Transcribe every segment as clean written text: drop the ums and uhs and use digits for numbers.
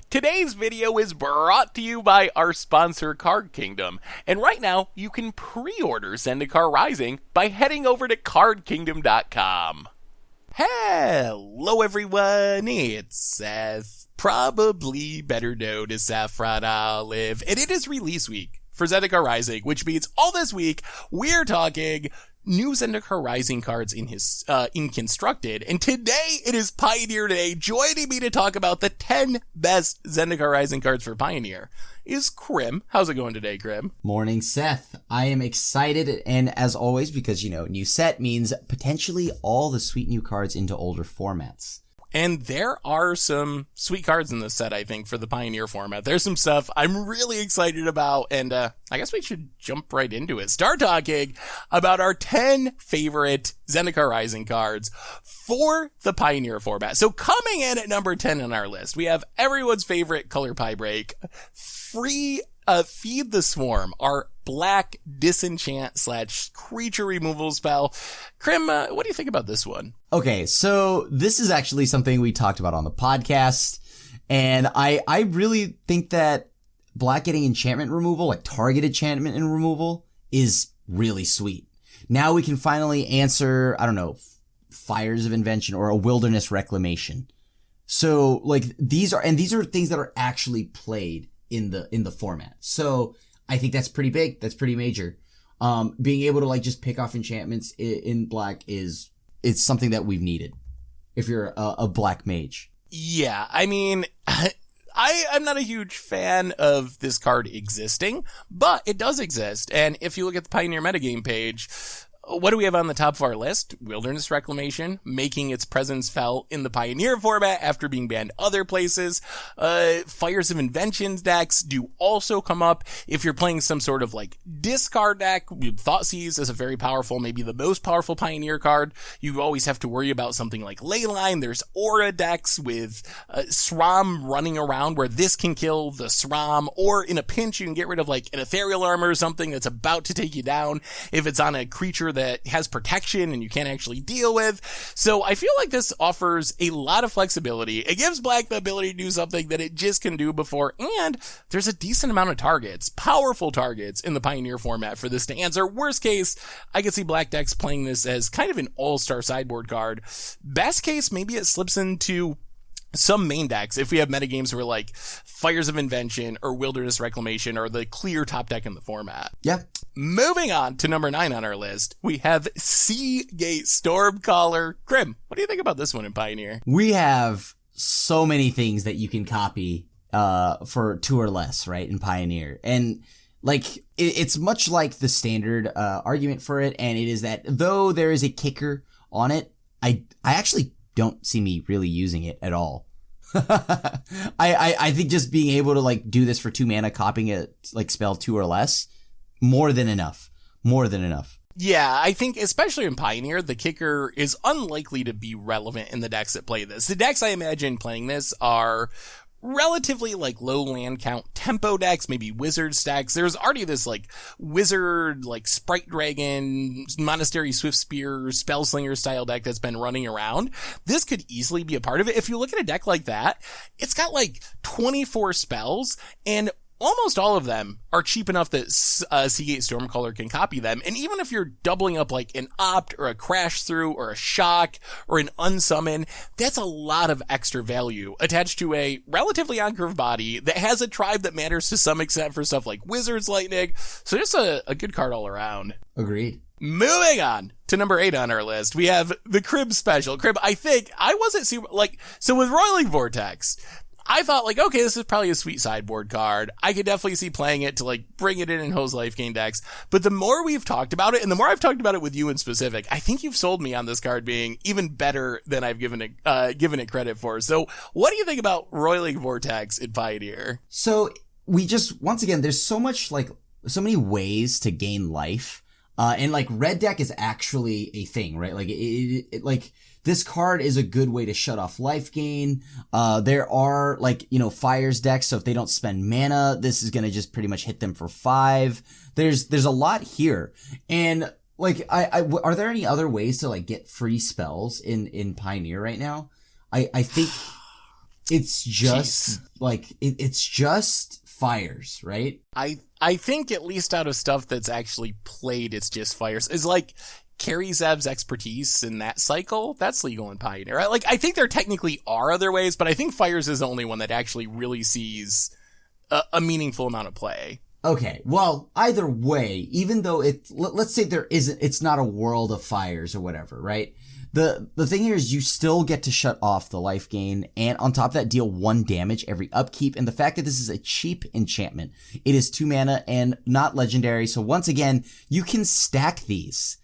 Today's video is brought to you by our sponsor Card Kingdom, and right now you can pre-order Zendikar Rising by heading over to cardkingdom.com. Hello everyone, it's Seth, probably better known as Saffron Olive, and it is release week for Zendikar Rising, which means all this week we're talking new Zendikar Rising cards in Constructed, and today it is Pioneer Day. Joining me to talk about the 10 best Zendikar Rising cards for Pioneer is Krim. How's it going today, Krim? Morning, Seth. I am excited, and as always, because, new set means potentially all the sweet new cards into older formats. And there are some sweet cards in this set, I think, for the Pioneer format. There's some stuff I'm really excited about, and I guess we should jump right into it. Start talking about our 10 favorite Zendikar Rising cards for the Pioneer format. So coming in at number 10 on our list, we have everyone's favorite color pie break, Feed the Swarm, our black disenchant / creature removal spell. Krim, what do you think about this one? Okay, so this is actually something we talked about on the podcast, and I really think that black getting enchantment removal, like target enchantment and removal, is really sweet. Now we can finally answer, Fires of Invention or a Wilderness Reclamation. So, these are things that are actually played in the format. So I think that's pretty big. That's pretty major. Being able to just pick off enchantments in black it's something that we've needed if you're a black mage. Yeah, I mean, I'm not a huge fan of this card existing, but it does exist. And if you look at the Pioneer metagame page, what do we have on the top of our list? Wilderness Reclamation, making its presence felt in the Pioneer format after being banned other places. Fires of Invention decks do also come up if you're playing some sort of discard deck. Thoughtseize is a very powerful, maybe the most powerful Pioneer card. You always have to worry about something like Leyline. There's Aura decks with SRAM running around where this can kill the SRAM, or in a pinch you can get rid of an Ethereal Armor or something that's about to take you down if it's on a creature that has protection and you can't actually deal with. So I feel like this offers a lot of flexibility. It gives black the ability to do something that it just can do before, and there's a decent amount of targets, powerful targets in the Pioneer format for this to answer. Worst case, I could see black decks playing this as kind of an all-star sideboard card. Best case, maybe it slips into some main decks if we have metagames where Fires of Invention or Wilderness Reclamation are the clear top deck in the format. Yeah. Moving on to number 9 on our list, we have Seagate Stormcaller. Krim, what do you think about this one in Pioneer? We have so many things that you can copy for 2 or less, right, in Pioneer. And it's much like the standard argument for it, and it is that though there is a kicker on it, I actually don't see me really using it at all. I think just being able to do this for 2 mana, copying a spell 2 or less, more than enough. Yeah, I think especially in Pioneer, the kicker is unlikely to be relevant in the decks that play this. The decks I imagine playing this are relatively low land count tempo decks, maybe wizard stacks. There's already this wizard, Sprite Dragon, Monastery Swiftspear, Spellslinger style deck that's been running around. This could easily be a part of it. If you look at a deck like that, it's got 24 spells, and almost all of them are cheap enough that Seagate Stormcaller can copy them. And even if you're doubling up an Opt or a Crash Through or a Shock or an Unsummon, that's a lot of extra value attached to a relatively on-curve body that has a tribe that matters to some extent for stuff like Wizards Lightning. So just a good card all around. Agreed. Moving on to number 8 on our list, we have the Crib Special. Crib, I think I wasn't super so with Roiling Vortex, I thought okay, this is probably a sweet sideboard card. I could definitely see playing it to bring it in Hose Life Gain decks. But the more we've talked about it, and the more I've talked about it with you in specific, I think you've sold me on this card being even better than I've given it credit for. So what do you think about Roiling Vortex in Pioneer? So we just, once again, there's so much so many ways to gain life. And red deck is actually a thing, right? This card is a good way to shut off life gain. There are fires decks, so if they don't spend mana, this is gonna just pretty much hit them for 5. There's a lot here. And are there any other ways to get free spells in Pioneer right now? I think It's just it's just fires, right? I think at least out of stuff that's actually played, it's just fires. Is like Carrie Zev's expertise in that cycle, that's legal in Pioneer. Like, I think there technically are other ways, but I think fires is the only one that actually really sees a meaningful amount of play. Okay, well, either way, even though let's say it's not a world of fires or whatever, right? The thing here is you still get to shut off the life gain, and on top of that, deal 1 damage every upkeep. And the fact that this is a cheap enchantment, it is 2 mana and not legendary. So once again, you can stack these.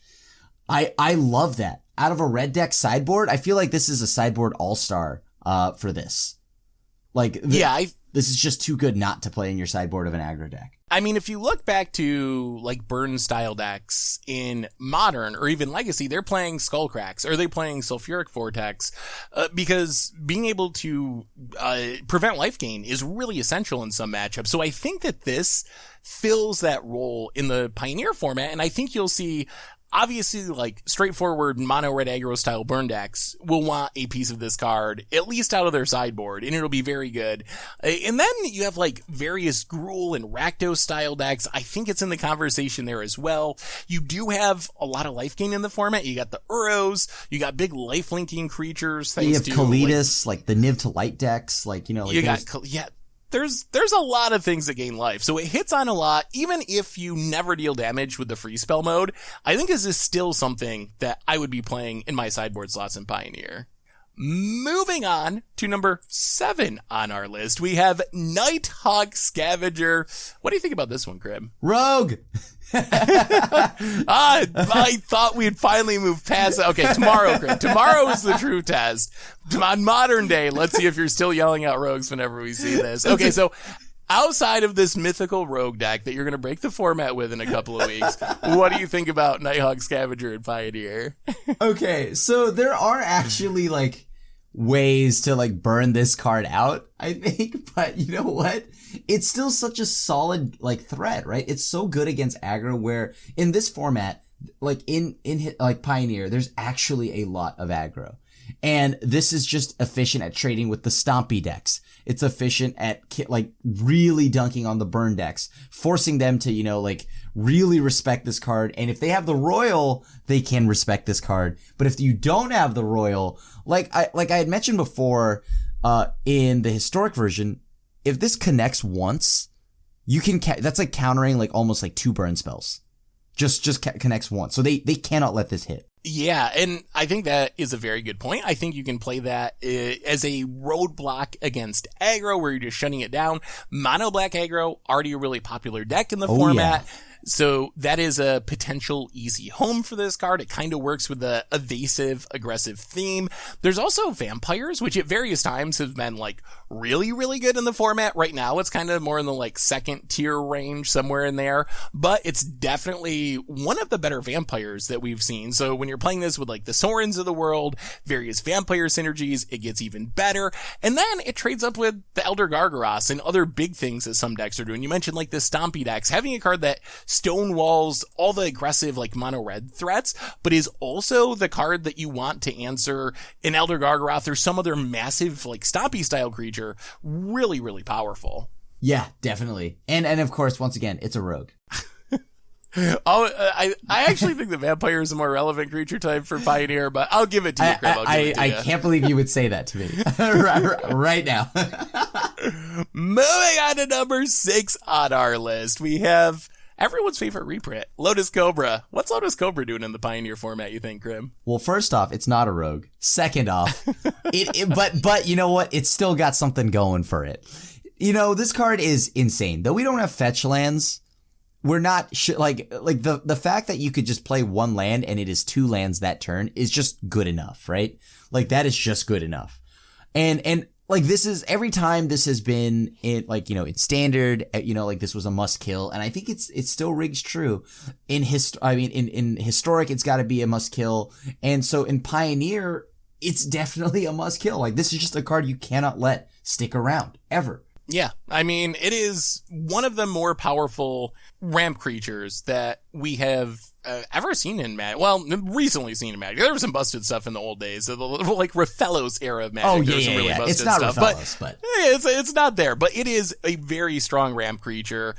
I love that. Out of a red deck sideboard, I feel like this is a sideboard all-star for this. Like, this is just too good not to play in your sideboard of an aggro deck. I mean, if you look back to like burn style decks in Modern or even Legacy, they're playing Skullcracks or they're playing Sulfuric Vortex because being able to prevent life gain is really essential in some matchups. So I think that this fills that role in the Pioneer format, and I think you'll see obviously, like, straightforward mono-red aggro style burn decks will want a piece of this card, at least out of their sideboard, and it'll be very good. And then you have, like, various Gruul and Rakdos style decks. I think it's in the conversation there as well. You do have a lot of life gain in the format. You got the Uros, you got big life-linking creatures. You have Kalidas, like the Niv to Light decks, like, you know. Like There's a lot of things that gain life, so it hits on a lot. Even if you never deal damage with the free spell mode, I think this is still something that I would be playing in my sideboard slots in Pioneer. Moving on to number 7 on our list, we have Nighthawk Scavenger. What do you think about this one, Crib? Rogue! I thought we'd finally move past that. Okay, tomorrow, Crib. Tomorrow is the true test. On Modern Day, let's see if you're still yelling out rogues whenever we see this. Okay, so outside of this mythical rogue deck that you're going to break the format with in a couple of weeks, what do you think about Nighthawk Scavenger and Pioneer? Okay, so there are actually, like, ways to, like, burn this card out, I think, but you know what? It's still such a solid, like, threat, right? It's so good against aggro where in this format, like, in like Pioneer, there's actually a lot of aggro. And this is just efficient at trading with the Stompy decks. It's efficient at, like, really dunking on the burn decks, forcing them to, you know, like, really respect this card. And if they have the Royal, they can respect this card. But if you don't have the Royal, like I had mentioned before, in the historic version, if this connects once, you can, that's like countering, like, almost like 2 burn spells. Just connects once. So they cannot let this hit. Yeah, and I think that is a very good point. I think you can play that as a roadblock against aggro where you're just shutting it down. Mono black aggro, already a really popular deck in the format. Yeah. So that is a potential easy home for this card. It kind of works with the evasive, aggressive theme. There's also vampires, which at various times have been, like, really, really good in the format. Right now, it's kind of more in the, like, 2nd tier range, somewhere in there. But it's definitely one of the better vampires that we've seen. So when you're playing this with, like, the Sorens of the world, various vampire synergies, it gets even better. And then it trades up with the Elder Gargaros and other big things that some decks are doing. You mentioned, like, the Stompy decks. Having a card that stonewalls all the aggressive, like, mono red threats, but is also the card that you want to answer an Elder Gargaroth or some other massive, like, Stompy style creature. Really, really powerful. Yeah, definitely. And of course, once again, it's a rogue. I actually think the vampire is a more relevant creature type for Pioneer, but I'll give it to you, Crib. I can't believe you would say that to me right now. Moving on to number 6 on our list, we have everyone's favorite reprint, Lotus Cobra. What's Lotus Cobra doing in the Pioneer format, you think, Grim? Well, first off, it's not a rogue. Second off, but you know what? It's still got something going for it. You know, this card is insane. Though we don't have fetch lands, we're not like the fact that you could just play 1 land and it is 2 lands that turn is just good enough, right? Like, that is just good enough. And like, this is, every time this has been in, like, you know, it's standard, you know, like, this was a must kill. And I think it still rings true. In historic, it's got to be a must kill. And so in Pioneer, it's definitely a must kill. Like, this is just a card you cannot let stick around ever. Yeah, I mean, it is one of the more powerful ramp creatures that we have ever seen in Magic. Well, recently seen in Magic. There was some busted stuff in the old days, like Rathalos era of Magic. Oh, There was some really busted it's not stuff, Rathalos, but it's not there. But it is a very strong ramp creature.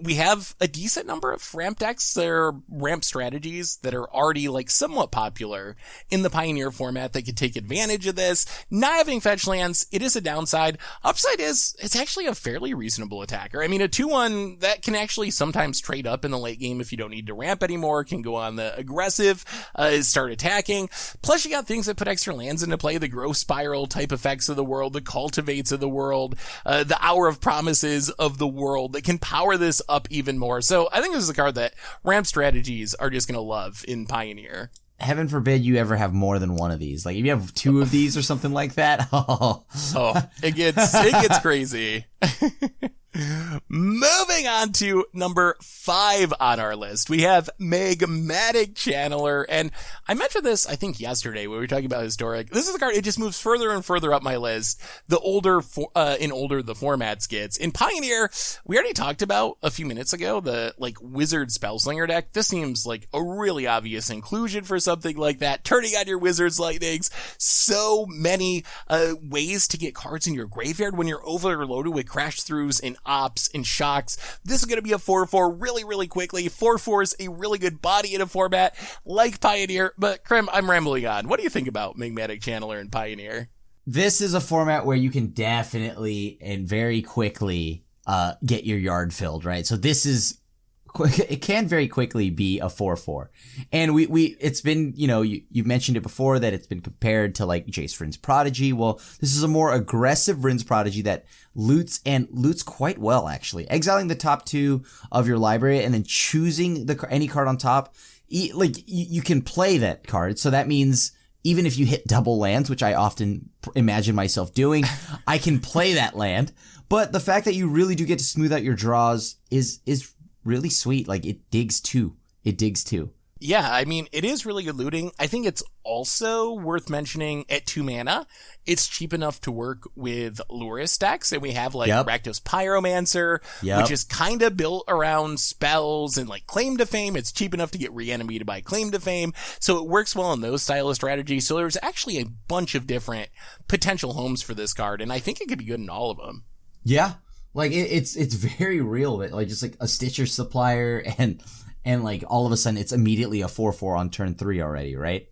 We have a decent number of ramp decks that are ramp strategies that are already like somewhat popular in the Pioneer format that could take advantage of this. Not having fetch lands, it is a downside. Upside is it's actually a fairly reasonable attacker. I mean, a 2/1 that can actually sometimes trade up in the late game if you don't need to ramp anymore, can go on the aggressive, start attacking. Plus you got things that put extra lands into play, the growth spiral type effects of the world, the cultivates of the world, the hour of promises of the world that can power this up even more. So I think this is a card that ramp strategies are just going to love in Pioneer. Heaven forbid you ever have more than one of these. Like if you have 2 of these or something like that. It gets crazy. Moving on to number 5 on our list, we have Magmatic Channeler, and I mentioned this, I think, yesterday when we were talking about historic. This is a card, it just moves further and further up my list, the older the formats gets. In Pioneer, we already talked about a few minutes ago, the, like, Wizard Spellslinger deck. This seems like a really obvious inclusion for something like that, turning on your Wizard's Lightnings. So many ways to get cards in your graveyard when you're overloaded with Crash Throughs and Ops and Shocks. This is going to be a 4/4 really, really quickly. 4/4 is a really good body in a format like Pioneer. But Krim, I'm rambling on. What do you think about Magmatic Channeler and Pioneer? This is a format where you can definitely and very quickly get your yard filled, right? So this is it can very quickly be a 4/4. And it's been, you've mentioned it before that it's been compared to like Jace Vryn's Prodigy. Well, this is a more aggressive Vryn's Prodigy that loots quite well, actually. Exiling the top 2 of your library and then choosing any card on top. You can play that card. So that means even if you hit double lands, which I often imagine myself doing, I can play that land. But the fact that you really do get to smooth out your draws is really sweet. Like it digs 2. Yeah, I mean, it is really good looting. I think it's also worth mentioning at 2 mana, it's cheap enough to work with Lurrus decks. And we have like Rakdos Pyromancer, which is kind of built around spells and like Claim to Fame. It's cheap enough to get reanimated by Claim to Fame. So it works well in those style of strategies. So there's actually a bunch of different potential homes for this card. And I think it could be good in all of them. Yeah. Like it's very real that like just like a Stitcher supplier and like all of a sudden it's immediately a 4/4 on turn 3 already, right?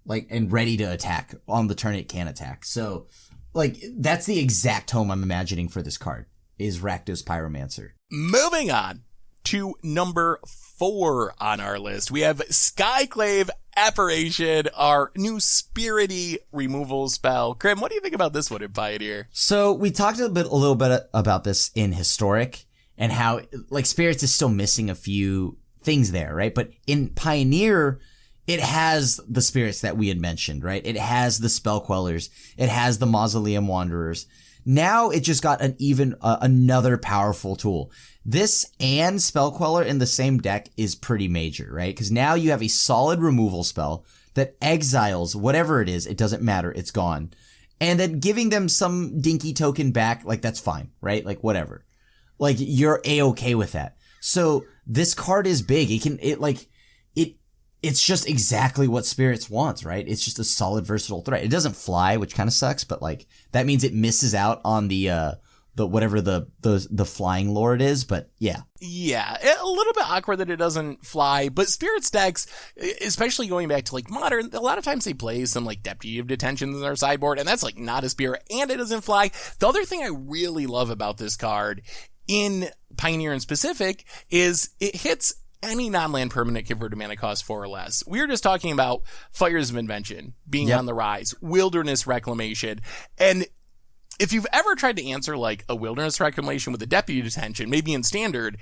Like and ready to attack on the turn it can attack. So like that's the exact home I'm imagining for this card is Rakdos Pyromancer. Moving on to number 4 on our list, we have Skyclave Apparition, our new spirity removal spell. Krim, what do you think about this one in Pioneer? So we talked a little bit about this in Historic and how like Spirits is still missing a few things there, right? But in Pioneer, it has the spirits that we had mentioned, right? It has the Spell Quellers. It has the Mausoleum Wanderers. Now it just got another powerful tool. This and Spell Queller in the same deck is pretty major, right? Because now you have a solid removal spell that exiles whatever it is. It doesn't matter. It's gone. And then giving them some dinky token back, like that's fine, right? Like whatever. Like you're A-okay with that. So this card is big. It's just exactly what Spirits wants, right? It's just a solid versatile threat. It doesn't fly, which kind of sucks, but like that means it misses out on the whatever the flying lore it is, but yeah. Yeah, a little bit awkward that it doesn't fly, but Spirits decks, especially going back to like Modern, a lot of times they play some like Deputy of Detention in their sideboard, and that's like not a Spirit, and it doesn't fly. The other thing I really love about this card in Pioneer in specific is it hits any non-land permanent converted mana cost 4 or less. We were just talking about Fires of Invention being on the rise, Wilderness Reclamation, and if you've ever tried to answer like a Wilderness Reclamation with a Deputy Detention, maybe in Standard,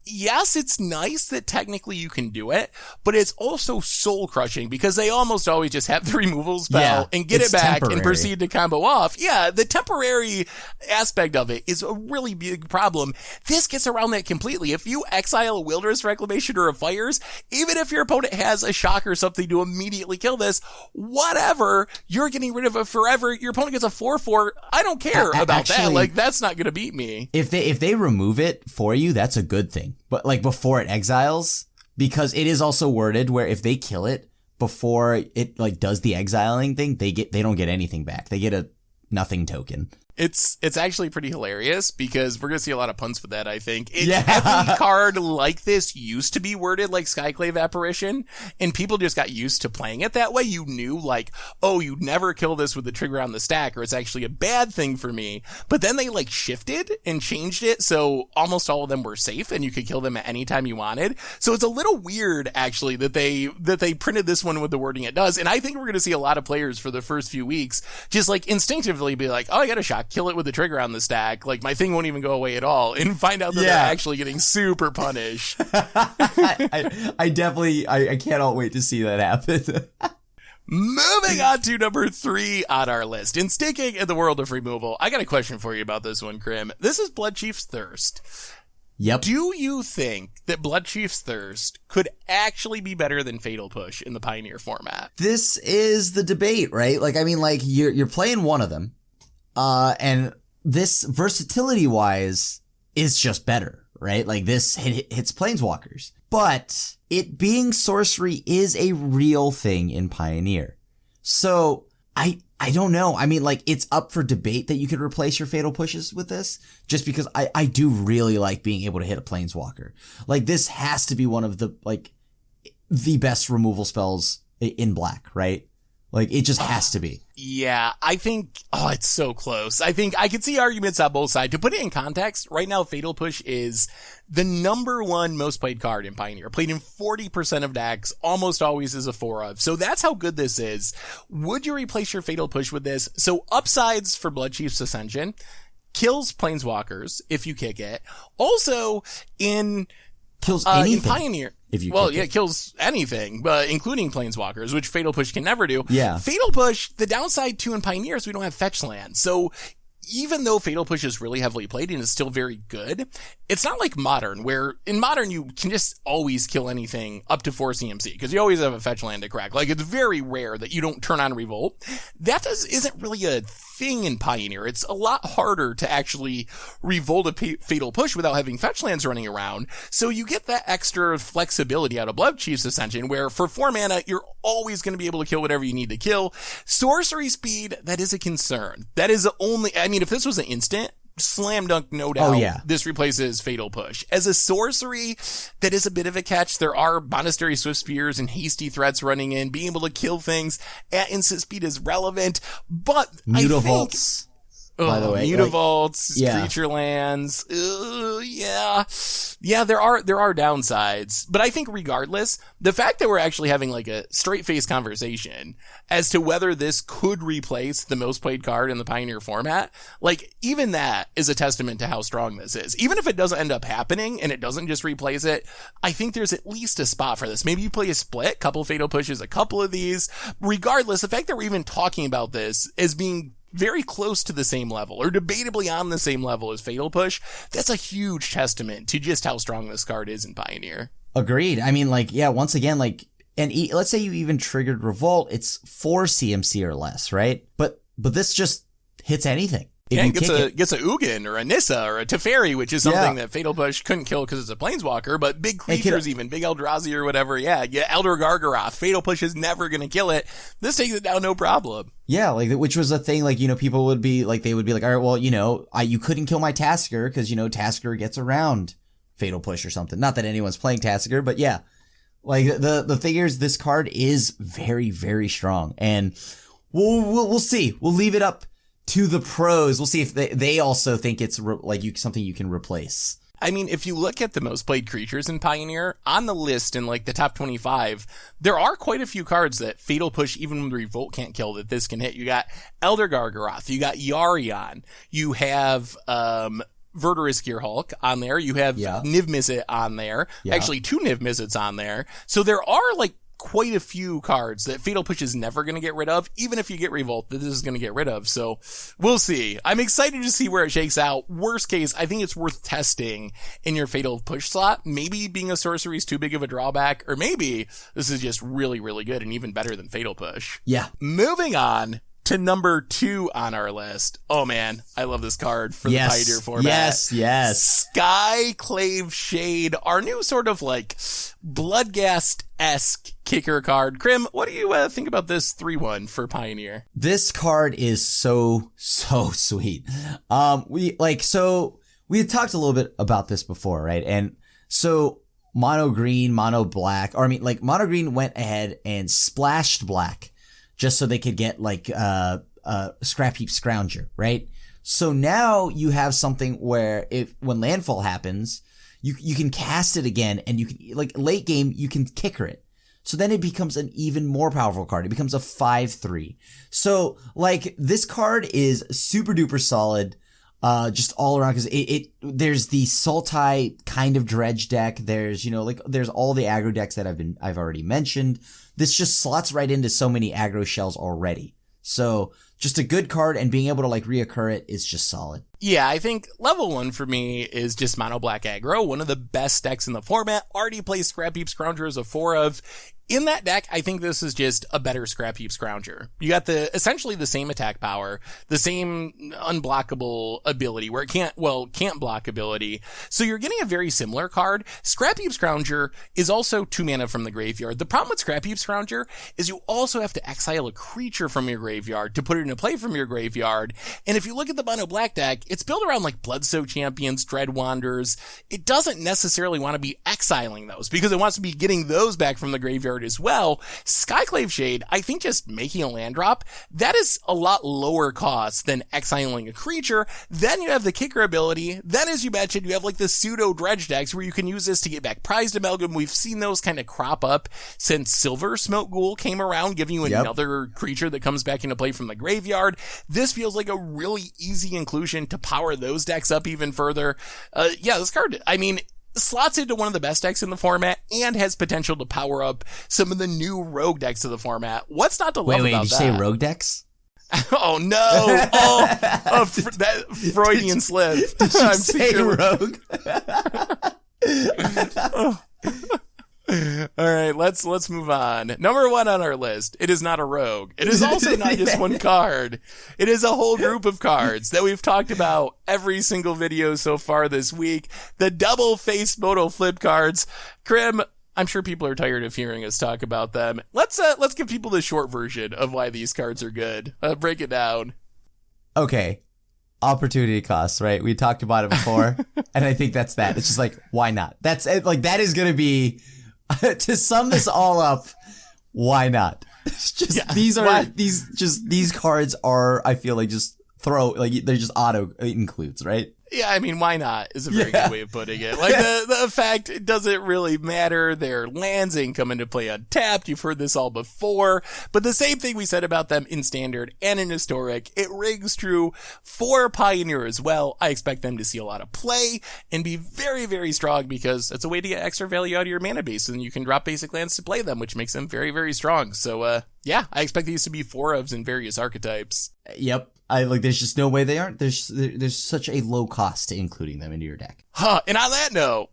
yes, it's nice that technically you can do it, but it's also soul crushing because they almost always just have the removal spell and get it back and proceed to combo off. Yeah, the temporary aspect of it is a really big problem. This gets around that completely. If you exile a Wilderness Reclamation or a Fires, even if your opponent has a Shock or something to immediately kill this, whatever, you're getting rid of it forever. Your opponent gets a 4/4. I don't care about that. Like, that's not going to beat me. If they remove it for you, that's a good thing. But like before it exiles, because it is also worded where if they kill it before it like does the exiling thing, they don't get anything back. They get a nothing token. It's actually pretty hilarious because we're going to see a lot of puns with that, I think. Yeah. Every card like this used to be worded like Skyclave Apparition, and people just got used to playing it that way. You knew, like, oh, you'd never kill this with the trigger on the stack, or it's actually a bad thing for me. But then they, like, shifted and changed it, so almost all of them were safe, and you could kill them at any time you wanted. So it's a little weird, actually, that they printed this one with the wording it does, and I think we're going to see a lot of players for the first few weeks just, like, instinctively be like, oh, I got a shot. Kill it with the trigger on the stack. Like, my thing won't even go away at all, and find out that they're actually getting super punished. I definitely, I cannot wait to see that happen. Moving on to number 3 on our list. And sticking in the world of removal, I got a question for you about this one, Krim. This is Bloodchief's Thirst. Yep. Do you think that Bloodchief's Thirst could actually be better than Fatal Push in the Pioneer format? This is the debate, right? Like, I mean, like, you're playing one of them. And this versatility wise is just better, right? Like this hits planeswalkers, but it being sorcery is a real thing in Pioneer. So I don't know. I mean, like it's up for debate that you could replace your fatal pushes with this just because I do really like being able to hit a planeswalker. Like this has to be one of the best removal spells in black, right? Like, it just has to be. Yeah, I think, it's so close. I think I could see arguments on both sides. To put it in context, right now, Fatal Push is the number 1 most played card in Pioneer. Played in 40% of decks, almost always is a 4-of. So that's how good this is. Would you replace your Fatal Push with this? So upsides for Bloodchief's Ascension. Kills Planeswalkers if you kick it. Also, kills anything. In Pioneer. It kills anything, but including Planeswalkers, which Fatal Push can never do. Yeah. Fatal Push, the downside too in Pioneer is we don't have fetch land. So even though Fatal Push is really heavily played and is still very good, it's not like Modern, where in Modern you can just always kill anything up to 4 CMC, because you always have a fetch land to crack. Like, it's very rare that you don't turn on Revolt. That isn't really a thing in Pioneer. It's a lot harder to actually revolt a Fatal Push without having fetch lands running around. So you get that extra flexibility out of Bloodchief's Ascension, where for 4 mana, you're always going to be able to kill whatever you need to kill. Sorcery speed, that is a concern. That is the only, I mean, if this was an instant, slam dunk, no doubt. Oh, yeah. This replaces Fatal Push. As a sorcery, that is a bit of a catch. There are Monastery Swift Spears and Hasty Threats running in. Being able to kill things at instant speed is relevant, but Mutavaults, by the way. Mutavaults, creature lands. Yeah, there are downsides, but I think regardless, the fact that we're actually having like a straight face conversation as to whether this could replace the most played card in the Pioneer format, like even that is a testament to how strong this is. Even if it doesn't end up happening and it doesn't just replace it, I think there's at least a spot for this. Maybe you play a split, couple Fatal Pushes, a couple of these. Regardless, the fact that we're even talking about this as being very close to the same level, or debatably on the same level as Fatal Push, that's a huge testament to just how strong this card is in Pioneer. Agreed. I mean, like, yeah, once again, like, and let's say you even triggered Revolt, it's 4 CMC or less, right? But this just hits anything. Gets a Ugin or a Nissa or a Teferi, which is something that Fatal Push couldn't kill because it's a Planeswalker, but big creatures, even big Eldrazi or whatever, Elder Gargaroth, Fatal Push is never going to kill it. This takes it down no problem. Yeah, like, which was a thing, like, people would be like, they would be like, all right, well, you couldn't kill my Tasker because, Tasker gets around Fatal Push or something. Not that anyone's playing Tasker, but yeah. Like, the thing is, this card is very, very strong, and we'll see. We'll leave it up to the pros. We'll see if they also think it's something you can replace. I mean, if you look at the most played creatures in Pioneer, on the list in like the top 25, there are quite a few cards that Fatal Push, even when the Revolt can't kill, that this can hit. You got Elder Gargaroth, you got Yarion, you have Verdurous Gearhulk on there, you have Niv Mizzet on there, actually 2 Niv Mizzets on there. So there are like quite a few cards that Fatal Push is never going to get rid of, even if you get Revolt, that this is going to get rid of. So we'll see. I'm excited to see where it shakes out. Worst case, I think it's worth testing in your Fatal Push slot. Maybe being a sorcery is too big of a drawback, or maybe this is just really, really good and even better than Fatal Push. Yeah. Moving on to number 2 on our list. Oh man, I love this card for the Pioneer format. Yes. Skyclave Shade, our new sort of like Bloodghast-esque kicker card. Krim, what do you think about this 3/1 for Pioneer? This card is so sweet. We had talked a little bit about this before, right? And so mono green, mono black, or I mean, like mono green went ahead and splashed black just so they could get like Scrap Heap Scrounger, right? So now you have something where when landfall happens, you can cast it again, and you can, like, late game, you can kicker it. So then it becomes an even more powerful card. It becomes a 5/3. So like this card is super duper solid. Just all around, because there's the Sultai kind of dredge deck. There's, there's all the aggro decks that I've already mentioned. This just slots right into so many aggro shells already. So just a good card, and being able to like reoccur it is just solid. Yeah, I think level 1 for me is just mono black aggro. One of the best decks in the format. Already plays Scrap Heap Scrounger as a 4 of. In that deck, I think this is just a better Scrap Heap Scrounger. You got essentially the same attack power, the same unblockable ability, where it can't block ability. So you're getting a very similar card. Scrap Heap Scrounger is also 2 mana from the graveyard. The problem with Scrap Heap Scrounger is you also have to exile a creature from your graveyard to put it into play from your graveyard. And if you look at the mono black deck, it's built around like Bloodsow Champions, Dread Wanderers. It doesn't necessarily want to be exiling those because it wants to be getting those back from the graveyard as well. Skyclave Shade, I think just making a land drop, that is a lot lower cost than exiling a creature. Then you have the kicker ability. Then, as you mentioned, you have like the pseudo dredge decks where you can use this to get back Prized Amalgam. We've seen those kind of crop up since Silver Smoke Ghoul came around, giving you another creature that comes back into play from the graveyard. This feels like a really easy inclusion to power those decks up even further. This card, I mean, slots into one of the best decks in the format and has potential to power up some of the new rogue decks of the format. What's not to love about that? Wait, did you say rogue decks? Oh no! That Freudian slip. Did you say rogue? All right, let's move on. Number 1 on our list. It is not a rogue. It is also not just one card. It is a whole group of cards that we've talked about every single video so far this week. The double face modal flip cards. Krim, I'm sure people are tired of hearing us talk about them. Let's give people the short version of why these cards are good. Break it down. Okay. Opportunity costs, right? We talked about it before, and I think that's that. It's just like, why not? That's it. Like, that is going to be, to sum this all up, why not? It's just, these cards are, I feel like, just they're just auto includes, right? Yeah, I mean, why not is a very good way of putting it. Like, the effect, it doesn't really matter. Their lands ain't come into play untapped. You've heard this all before. But the same thing we said about them in Standard and in Historic, it rings true for Pioneer as well. I expect them to see a lot of play and be very, very strong because it's a way to get extra value out of your mana base, and you can drop basic lands to play them, which makes them very, very strong. So, I expect these to be 4-ofs in various archetypes. Yep. There's just no way they aren't. There's such a low cost to including them into your deck. And on that note,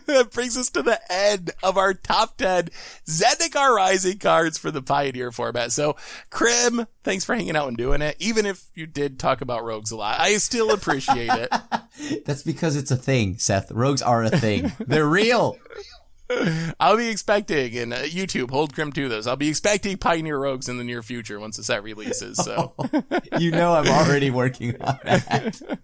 that brings us to the end of our top 10 Zendikar Rising cards for the Pioneer format. So, Krim, thanks for hanging out and doing it. Even if you did talk about rogues a lot, I still appreciate it. That's because it's a thing, Seth. Rogues are a thing. They're real. I'll be expecting, and YouTube, hold Krim to those. I'll be expecting Pioneer Rogues in the near future once the set releases. So, I'm already working on that.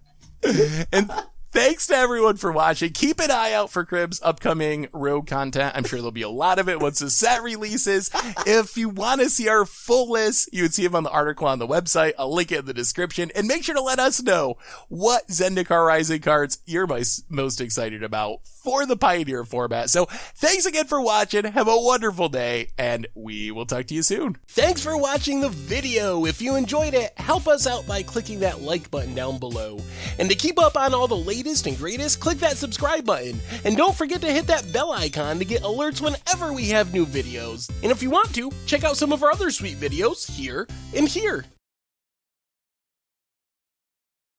And thanks to everyone for watching. Keep an eye out for Krim's upcoming Rogue content. I'm sure there'll be a lot of it once the set releases. If you want to see our full list, you would see them on the article on the website. I'll link it in the description. And make sure to let us know what Zendikar Rising cards you're most excited about for the Pioneer format. So thanks again for watching. Have a wonderful day, and we will talk to you soon. Thanks for watching the video. If you enjoyed it, help us out by clicking that like button down below. And to keep up on all the latest and greatest, click that subscribe button. And don't forget to hit that bell icon to get alerts whenever we have new videos. And if you want to, check out some of our other sweet videos here and here.